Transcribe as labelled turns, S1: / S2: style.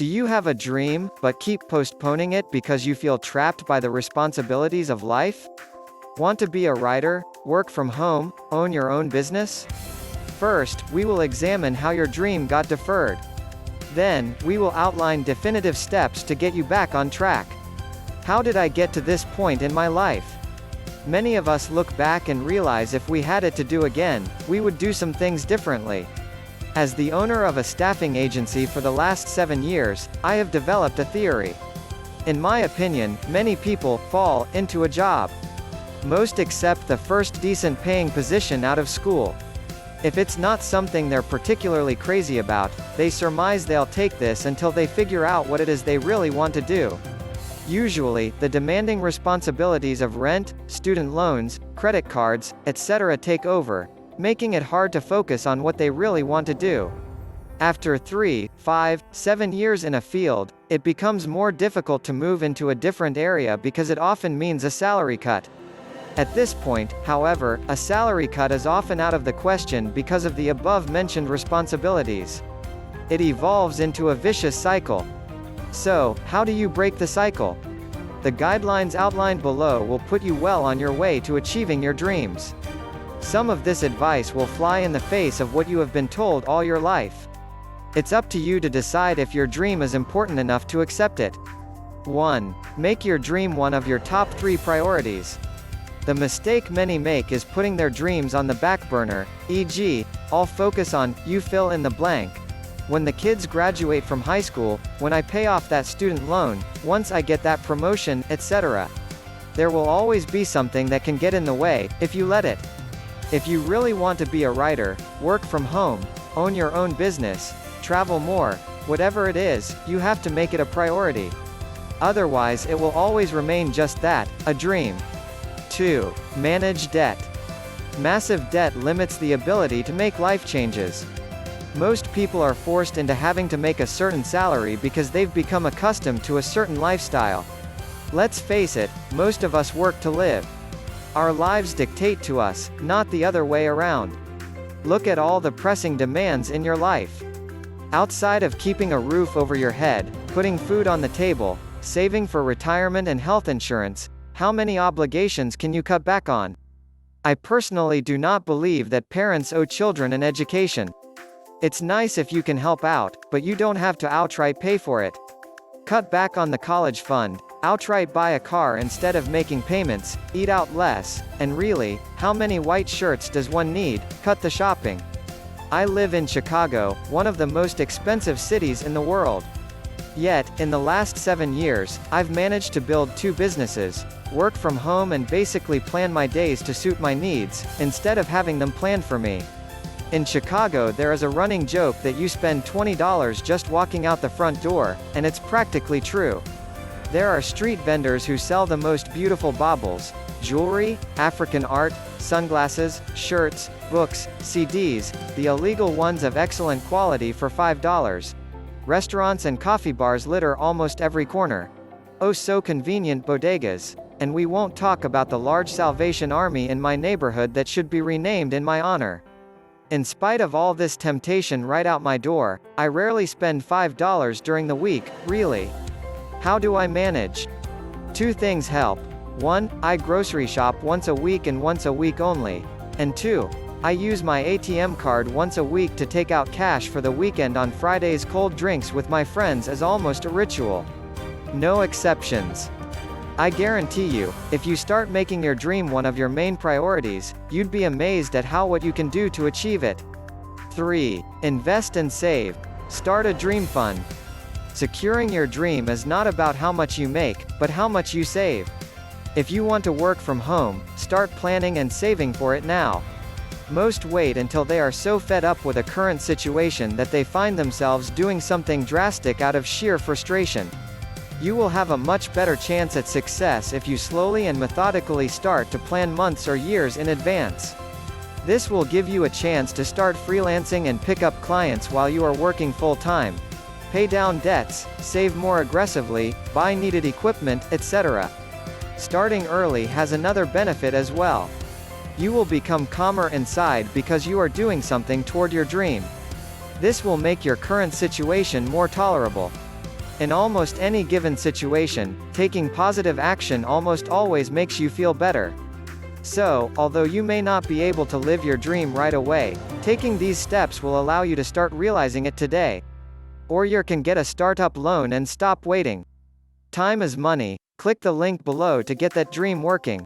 S1: Do you have a dream, but keep postponing it because you feel trapped by the responsibilities of life? Want to be a writer, work from home, own your own business? First, we will examine how your dream got deferred. Then, we will outline definitive steps to get you back on track. How did I get to this point in my life? Many of us look back and realize if we had it to do again, we would do some things differently. As the owner of a staffing agency for the last 7 years, I have developed a theory. In my opinion, many people fall into a job. Most accept the first decent paying position out of school. If it's not something they're particularly crazy about, they surmise they'll take this until they figure out what it is they really want to do. Usually, the demanding responsibilities of rent, student loans, credit cards, etc. take over, making it hard to focus on what they really want to do. After 3, 5, 7 years in a field, it becomes more difficult to move into a different area because it often means a salary cut. At this point, however, a salary cut is often out of the question because of the above-mentioned responsibilities. It evolves into a vicious cycle. So, how do you break the cycle? The guidelines outlined below will put you well on your way to achieving your dreams. Some of this advice will fly in the face of what you have been told all your life. It's up to you to decide if your dream is important enough to accept it. 1. Make your dream one of your top 3 priorities. The mistake many make is putting their dreams on the back burner, e.g., I'll focus on, you fill in the blank. When the kids graduate from high school, when I pay off that student loan, once I get that promotion, etc. There will always be something that can get in the way, if you let it. If you really want to be a writer, work from home, own your own business, travel more, whatever it is, you have to make it a priority. Otherwise it will always remain just that, a dream. 2. Manage debt. Massive debt limits the ability to make life changes. Most people are forced into having to make a certain salary because they've become accustomed to a certain lifestyle. Let's face it, most of us work to live. Our lives dictate to us, not the other way around. Look at all the pressing demands in your life. Outside of keeping a roof over your head, putting food on the table, saving for retirement and health insurance, how many obligations can you cut back on? I personally do not believe that parents owe children an education. It's nice if you can help out, but you don't have to outright pay for it. Cut back on the college fund, outright buy a car instead of making payments, eat out less, and really, how many white shirts does one need? Cut the shopping. I live in Chicago, one of the most expensive cities in the world. Yet, in the last 7 years, I've managed to build 2 businesses, work from home and basically plan my days to suit my needs, instead of having them planned for me. In Chicago there is a running joke that you spend $20 just walking out the front door, and it's practically true. There are street vendors who sell the most beautiful baubles, jewelry, African art, sunglasses, shirts, books, CDs, the illegal ones of excellent quality for $5. Restaurants and coffee bars litter almost every corner. Oh so convenient bodegas. And we won't talk about the large Salvation Army in my neighborhood that should be renamed in my honor. In spite of all this temptation right out my door, I rarely spend $5 during the week, really. How do I manage? 2 things help. 1, I grocery shop once a week and once a week only. And 2, I use my ATM card once a week to take out cash for the weekend on Fridays. Cold drinks with my friends is almost a ritual. No exceptions. I guarantee you, if you start making your dream one of your main priorities, you'd be amazed at what you can do to achieve it. 3. Invest and save. Start a dream fund. Securing your dream is not about how much you make, but how much you save. If you want to work from home, start planning and saving for it now. Most wait until they are so fed up with a current situation that they find themselves doing something drastic out of sheer frustration. You will have a much better chance at success if you slowly and methodically start to plan months or years in advance. This will give you a chance to start freelancing and pick up clients while you are working full-time. Pay down debts, save more aggressively, buy needed equipment, etc. Starting early has another benefit as well. You will become calmer inside because you are doing something toward your dream. This will make your current situation more tolerable. In almost any given situation, taking positive action almost always makes you feel better. So, although you may not be able to live your dream right away, taking these steps will allow you to start realizing it today. Or you can get a startup loan and stop waiting. Time is money. Click the link below to get that dream working.